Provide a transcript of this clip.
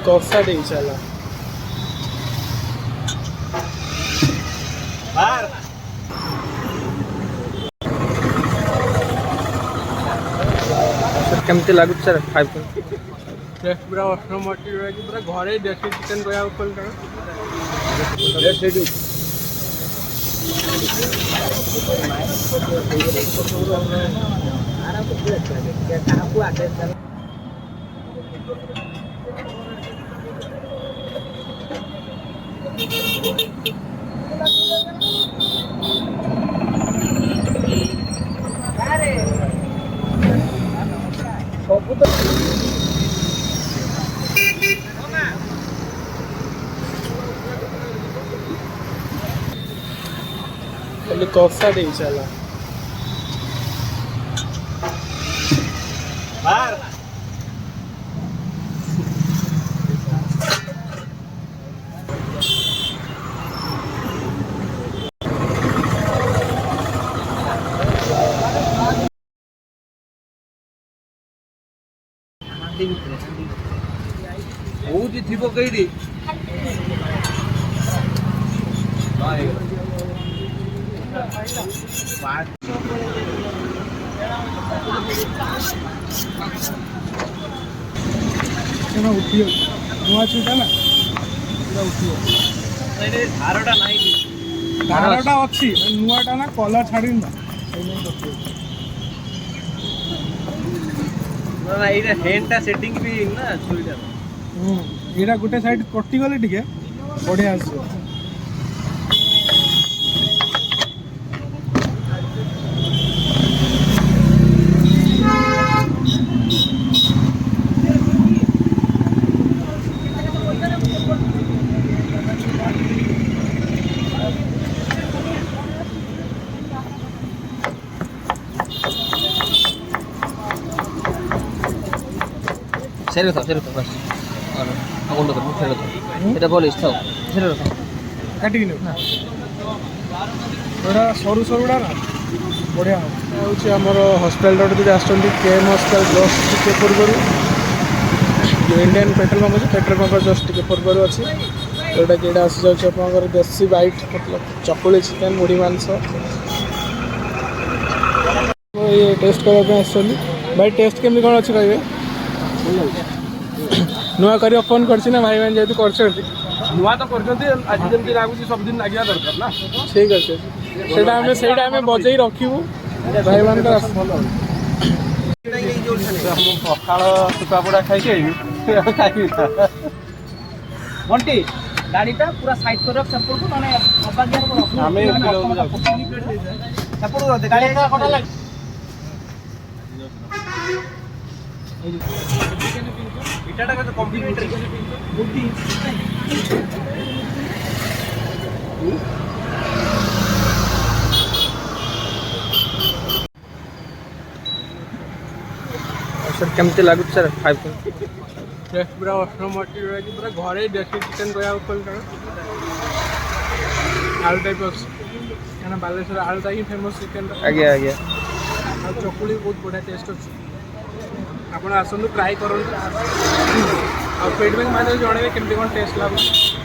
कसा दे चला केमती लगुच सर खाइ टेस्ट पूरा अठर मटी पूरा घरे देसी चिकेन कह कसा दे चला थी कई उठी नुआ छुटा ना धारटा अच्छी नुआटा ना कलर छाड़ी हेंटा सेटिंग भी ना छुईटा एटा गोटे साइड कटि गले टिके बढ़िया आसे सेरे था बस और अगोंड कर सेरे था এটা বল ইস্তাও সেরে রাখো काटी ना थोड़ा सरू सरुड़ा ना बढ़िया हूँ आमर हस्पिटाल जो आसुँच केएम हस्पिटाल जस्ट टे पूर्व जो इंडियन पेट्रोल पंप अच्छे पेट्रोल पंप जस्ट टे पूर्व अच्छी जोटा कि आसी जाऊँगी देसी बाइट मतलब चकुली चिकेन मुढ़ी मांस ये टेस्ट करने भाई टेस्ट केमी कौन अच्छी कहे नुआ कर फोन कर भाई मैंने जेहतु कर नुआ तो करछंती आज जमती लागुची सब दिन लागिया दरकार ना ठीक अच्छे सेटा हमें बजई रखू भाई मान पखाड़ सुखापोड़ा खाई बंटी गाड़ीटा पूरा साइड कर रख सपोर्ट को माने अबागिया को रख हमें सपोर्ट कर दे गाड़ी का कोटा लग इटाटा का तो कॉम्प्लीमेंटरी बुद्धि सर केमती लगुच सर खाइ टेस्ट पूरा अठर मटी पूरा घरे देसी चिकेन कह आलू टाइप अच्छे बालेश्वर आलूटा ही फेमस चिकेन आगे आगे चकुली बहुत बढ़िया टेस्ट अच्छे आप आसतु ट्राए करूँ फीडबैक माध्यम जनइबे केमती कौन टेस्ट लगुच